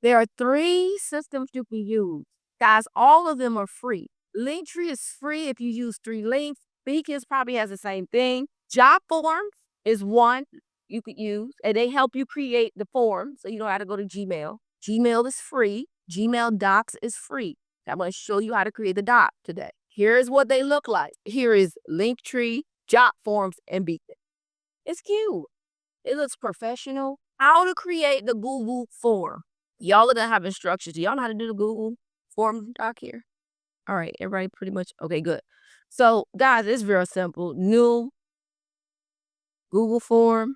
There are 3 systems you can use. Guys, all of them are free. Linktree is free if you use 3 links. Beacons probably has the same thing. Job forms is one you could use, and they help you create the form, so you don't have to go to Gmail. Gmail is free. Gmail Docs is free. I'm going to show you how to create the doc today. Here's what they look like. Here is Linktree, job forms, and Beacon. It's cute. It looks professional. How to create the Google form. Y'all are gonna have instructions. Do y'all know how to do the Google form doc here? All right, everybody pretty much, okay, good. So guys, it's very simple. New Google form.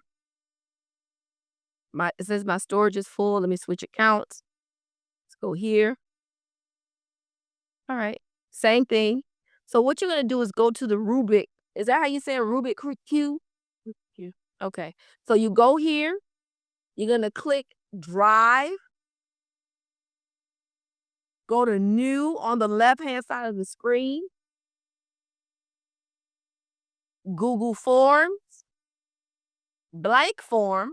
It says my storage is full. Let me switch accounts. Let's go here. All right, same thing. So what you're gonna do is go to the Rubik. Is that how you say Rubik Q? Q. Okay, so you go here. You're gonna click Drive. Go to New on the left-hand side of the screen. Google Forms, blank form,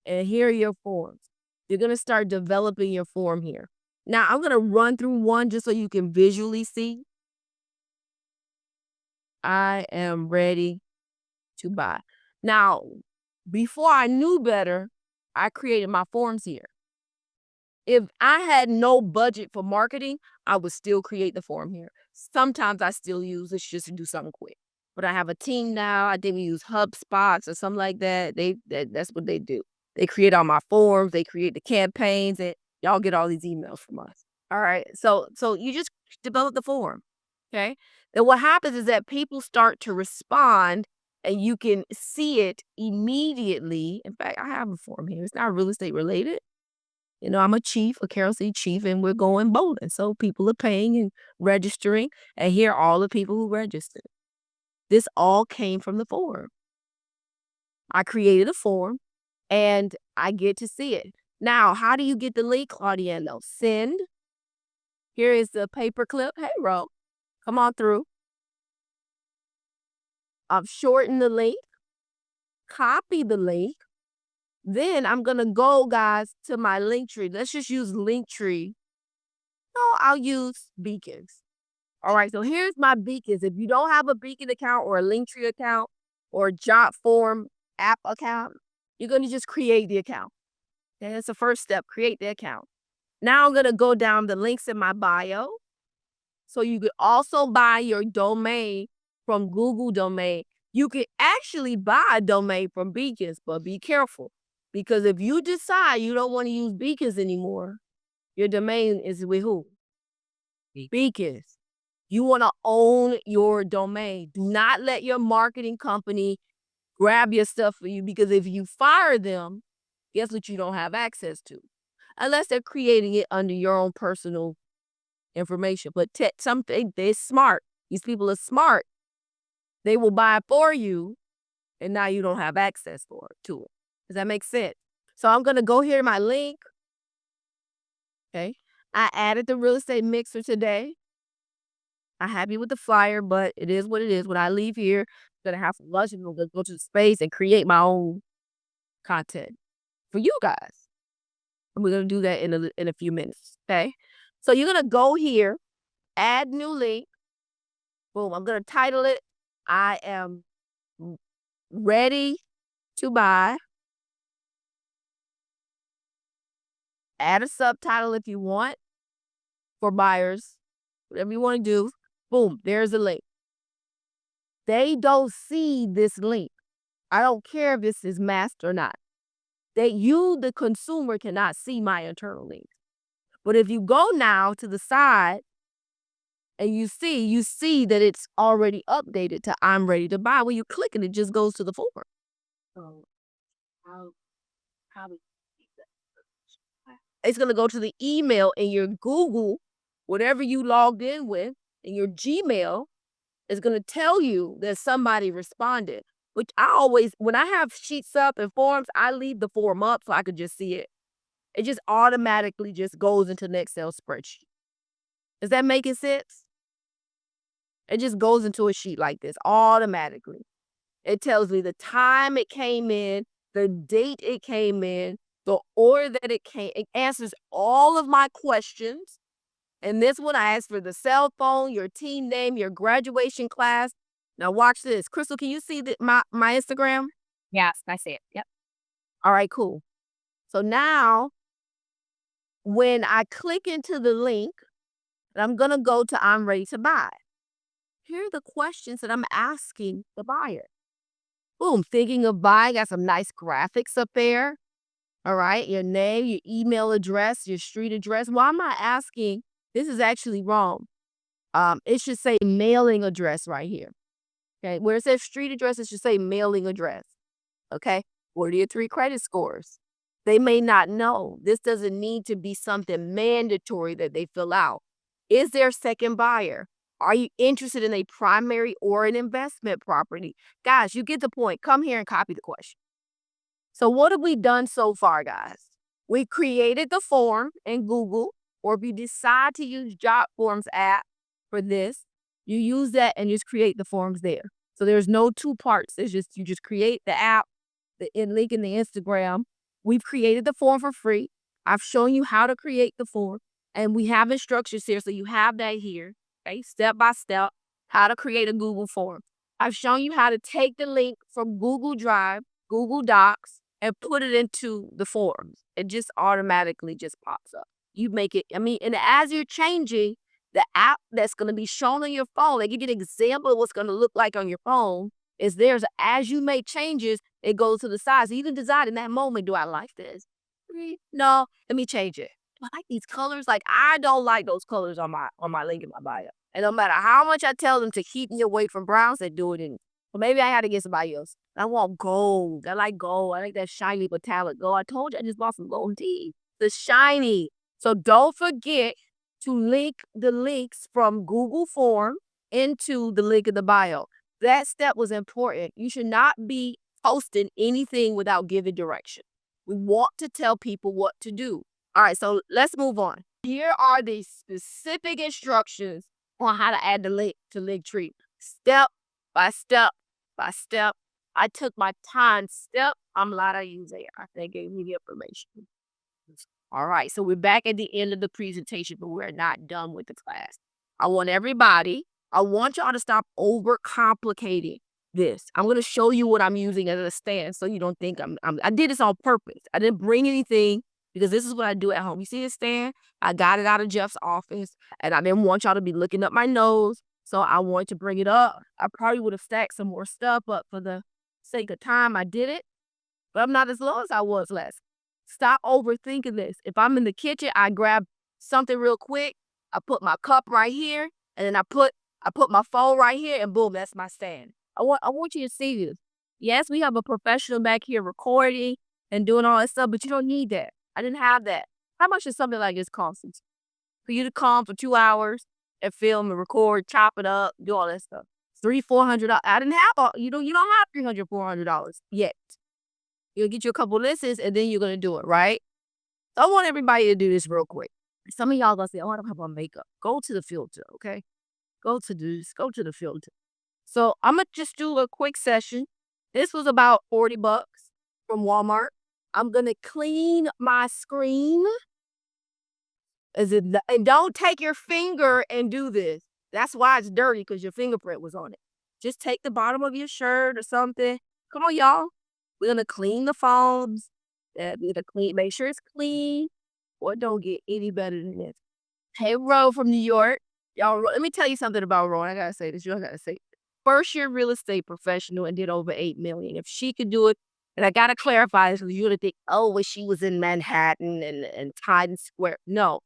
and here are your forms. You're going to start developing your form here. Now, I'm going to run through one just so you can visually see. I am ready to buy. Now, before I knew better, I created my forms here. If I had no budget for marketing, I would still create the form here. Sometimes I still use this just to do something quick. But I have a team now. I think we use HubSpots or something like that. That's what they do. They create all my forms. They create the campaigns, and y'all get all these emails from us. All right. So you just develop the form. Okay. Then what happens is that people start to respond, and you can see it immediately. In fact, I have a form here. It's not real estate related. You know, I'm a chief, a Carol C chief, and we're going bowling. So people are paying and registering, and here are all the people who registered. This all came from the form. I created a form, and I get to see it. Now, how do you get the link, Claudienne? Though? Send. Here is the paper clip. Hey, Ro, come on through. I've shortened the link, copy the link. Then I'm going to go, guys, to my Linktree. Let's just use Linktree. No, I'll use Beacons. All right, so here's my Beacons. If you don't have a Beacon account or a Linktree account or a job form app account, you're going to just create the account. Okay, that's the first step, create the account. Now I'm going to go down the links in my bio. So you could also buy your domain from Google Domain. You can actually buy a domain from Beacons, but be careful. Because if you decide you don't want to use Beacons anymore, your domain is with who? Beacons. You want to own your domain. Do not let your marketing company grab your stuff for you, because if you fire them, guess what you don't have access to? Unless they're creating it under your own personal information. But they're smart. These people are smart. They will buy it for you, and now you don't have access to it. Does that make sense? So I'm going to go here to my link. Okay. I added the real estate mixer today. I'm happy with the flyer, but it is what it is. When I leave here, I'm going to have some lunch and I'm going to go to the space and create my own content for you guys. And we're going to do that in a few minutes. Okay. So you're going to go here, add new link. Boom. I'm going to title it, I am ready to buy. Add a subtitle if you want for buyers, whatever you want to do. Boom, there's a link. They don't see this link. I don't care if this is masked or not. You, the consumer, cannot see my internal link. But if you go now to the side and you see that it's already updated to I'm ready to buy. When you click it, it just goes to the form. So how it's going to go to the email in your Google, whatever you logged in with, in your Gmail, is going to tell you that somebody responded. Which I always, when I have sheets up and forms, I leave the form up so I could just see it. It just automatically just goes into an Excel spreadsheet. Is that making sense? It just goes into a sheet like this automatically. It tells me the time it came in, the date it came in, The order that it came, it answers all of my questions. And this one, I asked for the cell phone, your team name, your graduation class. Now watch this. Crystal, can you see my Instagram? Yes, I see it. Yep. All right, cool. So now when I click into the link, and I'm going to go to I'm ready to buy. Here are the questions that I'm asking the buyer. Boom, thinking of buying, got some nice graphics up there. All right, your name, your email address, your street address. Why am I asking? This is actually wrong. It should say mailing address right here. Okay, where it says street address, it should say mailing address. Okay, what are your 3 credit scores? They may not know. This doesn't need to be something mandatory that they fill out. Is there a second buyer? Are you interested in a primary or an investment property? Guys, you get the point. Come here and copy the question. So what have we done so far, guys? We created the form in Google, or if you decide to use Job Forms app for this, you use that and just create the forms there. So there's no 2 parts. It's just you just create the app, the link in the Instagram. We've created the form for free. I've shown you how to create the form, and we have instructions here, so you have that here, okay, step by step, how to create a Google form. I've shown you how to take the link from Google Drive, Google Docs, and put it into the forms. It just automatically just pops up. You make it, and as you're changing, the app that's going to be shown on your phone, they give you an example of what's going to look like on your phone, is there. So as you make changes, it goes to the side. So you can decide in that moment, do I like this? No, let me change it. Do I like these colors? Like, I don't like those colors on my link in my bio. And no matter how much I tell them to keep me away from browns, they do it in. Well, maybe I had to get somebody else. I want gold. I like gold. I like that shiny metallic gold. I told you I just bought some gold teeth. The shiny. So don't forget to link the links from Google Form into the link in the bio. That step was important. You should not be posting anything without giving direction. We want to tell people what to do. All right, so let's move on. Here are the specific instructions on how to add the link to Linktree. Step by step by step. I took my time. Step. I'm glad I used AI. They gave me the information. All right, so we're back at the end of the presentation, but we're not done with the class. I want y'all to stop overcomplicating this. I'm going to show you what I'm using as a stand so you don't think I did this on purpose. I didn't bring anything because this is what I do at home. You see this stand? I got it out of Jeff's office, and I didn't want y'all to be looking up my nose, so I wanted to bring it up. I probably would have stacked some more stuff, but for the sake of time, I did it. But I'm not as low as I was last. Stop overthinking this. If I'm in the kitchen, I grab something real quick. I put my cup right here, and then I put my phone right here, and boom, that's my stand. I want you to see this. Yes, we have a professional back here recording and doing all that stuff, but you don't need that. I didn't have that. How much does something like this cost? For you to come for 2 hours and film and record, chop it up, do all that stuff. $300-$400. I didn't have all, you don't have $300-$400 yet. You'll get you a couple listens and then you're gonna do it, right? So I want everybody to do this real quick. Some of y'all gonna say, "Oh, I don't have on makeup." Go to the filter, okay? Go to the filter. So I'm gonna just do a quick session. This was about $40 from Walmart. I'm gonna clean my screen. And don't take your finger and do this. That's why it's dirty, because your fingerprint was on it. Just take the bottom of your shirt or something. Come on, y'all. We're gonna clean the phones. We're gonna make sure it's clean. Or don't get any better than this. Hey, Ro from New York. Y'all, let me tell you something about Ro. I gotta say this. You gotta say it. First year real estate professional and did over $8 million. If she could do it, and I gotta clarify this because you're gonna think, oh, well, she was in Manhattan and Times Square. No.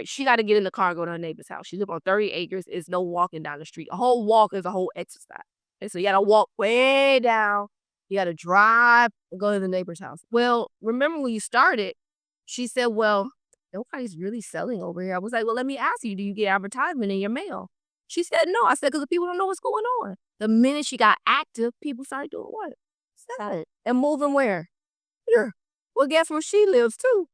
She got to get in the car and go to her neighbor's house. She lives on 30 acres. It's no walking down the street. A whole walk is a whole exercise. And so you got to walk way down. You got to drive and go to the neighbor's house. Well, remember when you started, she said, well, nobody's really selling over here. I was like, well, let me ask you, do you get advertisement in your mail? She said, no. I said, because the people don't know what's going on. The minute she got active, people started doing what? Selling. And moving where? Here. Well, guess where she lives too?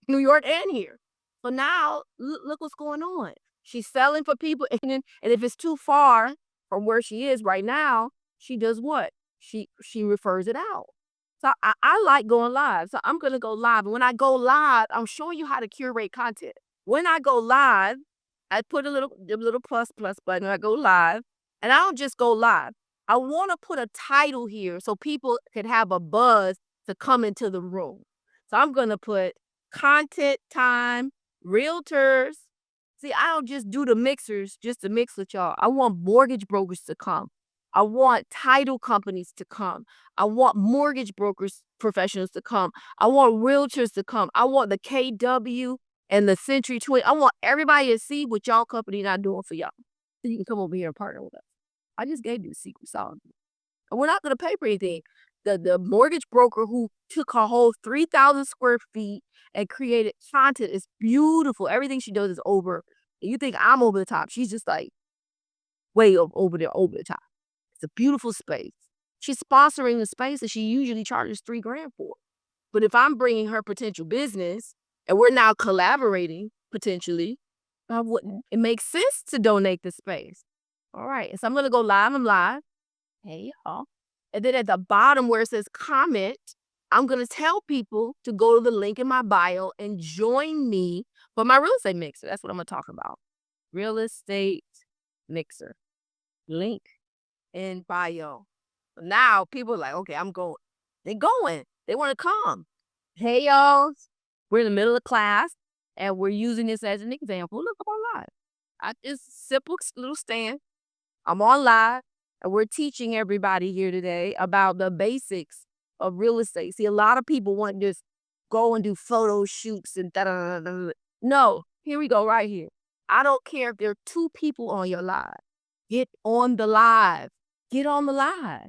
New York and here. So now, look what's going on. She's selling for people, and if it's too far from where she is right now, she does what? She refers it out. So I like going live. So I'm gonna go live. And when I go live, I'm showing you how to curate content. When I go live, I put a little plus button. I go live, and I don't just go live. I want to put a title here so people could have a buzz to come into the room. So I'm gonna put content time, realtors. See, I don't just do the mixers just to mix with y'all. I want mortgage brokers to come. I want title companies to come. I want mortgage brokers professionals to come. I want realtors to come. I want the KW and the Century 20. I want everybody to see what y'all company not doing for y'all. So you can come over here and partner with us. I just gave you the secret sauce. And we're not going to pay for anything. The mortgage broker who took her whole 3,000 square feet and created content is beautiful. Everything she does is over. And you think I'm over the top. She's just like way over there, over the top. It's a beautiful space. She's sponsoring the space that she usually charges $3,000 for. But if I'm bringing her potential business and we're now collaborating potentially, it makes sense to donate the space. All right. So I'm going to go live. I'm live. Hey, y'all. And then at the bottom where it says comment, I'm going to tell people to go to the link in my bio and join me for my real estate mixer. That's what I'm going to talk about. Real estate mixer. Link in bio. Now people are like, okay, I'm going. They're going. They want to come. Hey, y'all. We're in the middle of class and we're using this as an example. Look, I'm on live. I just simple little stand. I'm on live and we're teaching everybody here today about the basics of real estate. See, a lot of people want to just go and do photo shoots and da-da-da-da-da. No, here we go right here. I don't care if there are 2 people on your live. Get on the live. Get on the live,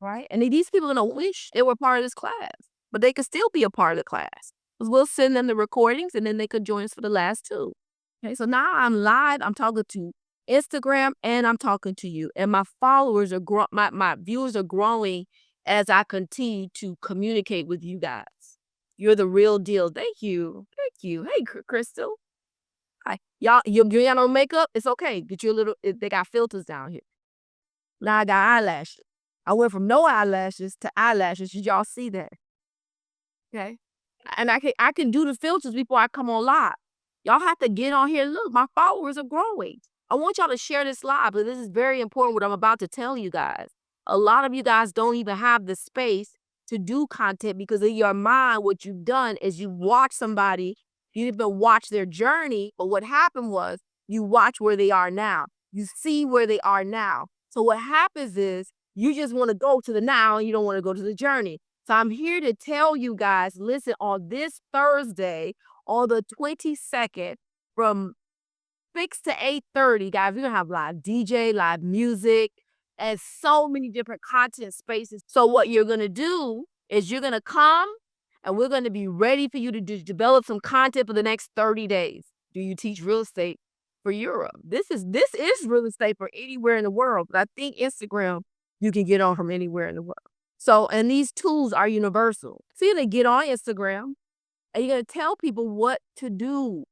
right? And these people are going to wish they were part of this class, but they could still be a part of the class. Because we'll send them the recordings and then they could join us for the last 2. Okay, so now I'm live. I'm talking to Instagram and I'm talking to you. And my followers are my viewers are growing as I continue to communicate with you guys. You're the real deal. Thank you. Thank you. Hey, Crystal. Hi. Y'all no makeup? It's okay. Get you a little, they got filters down here. Now I got eyelashes. I went from no eyelashes to eyelashes. Did y'all see that? Okay. And I can do the filters before I come on live. Y'all have to get on here. Look, my followers are growing. I want y'all to share this live, but this is very important what I'm about to tell you guys. A lot of you guys don't even have the space to do content because in your mind, what you've done is you watch somebody, you didn't even watch their journey, but what happened was you watch where they are now. You see where they are now. So what happens is you just want to go to the now and you don't want to go to the journey. So I'm here to tell you guys, listen, on this Thursday, on the 22nd, from 6 to 8:30, guys, we're going to have live DJ, live music, and so many different content spaces. So what you're going to do is you're going to come and we're going to be ready for you to develop some content for the next 30 days. Do you teach real estate for Europe? This is real estate for anywhere in the world. But I think Instagram, you can get on from anywhere in the world. So, and these tools are universal. So you're going to get on Instagram and you're going to tell people what to do.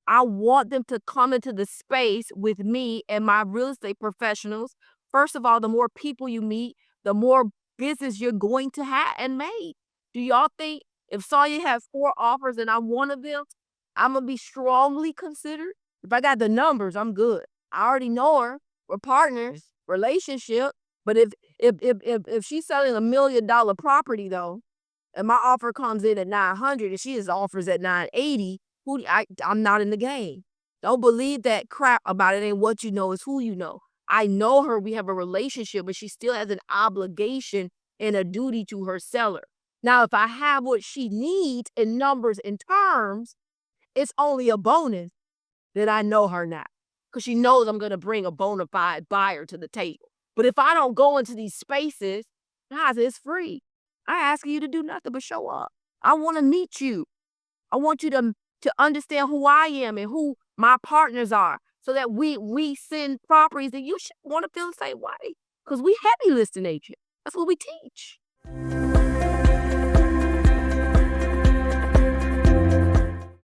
I want them to come into the space with me and my real estate professionals. First of all, the more people you meet, the more business you're going to have and make. Do y'all think if Sonya has 4 offers and I'm one of them, I'm going to be strongly considered? If I got the numbers, I'm good. I already know her. We're partners, relationship. But if she's selling $1 million property though, and my offer comes in at 900 and she has offers at 980, I'm not in the game. Don't believe that crap about it ain't what you know, it's who you know. I know her, we have a relationship, but she still has an obligation and a duty to her seller. Now, if I have what she needs in numbers and terms, it's only a bonus that I know her now. Because she knows I'm going to bring a bona fide buyer to the table. But if I don't go into these spaces, guys, it's free. I ask you to do nothing but show up. I want to meet you. I want you to understand who I am and who my partners are so that we send properties that you should want to feel the same way. Because we heavy listing agent. That's what we teach.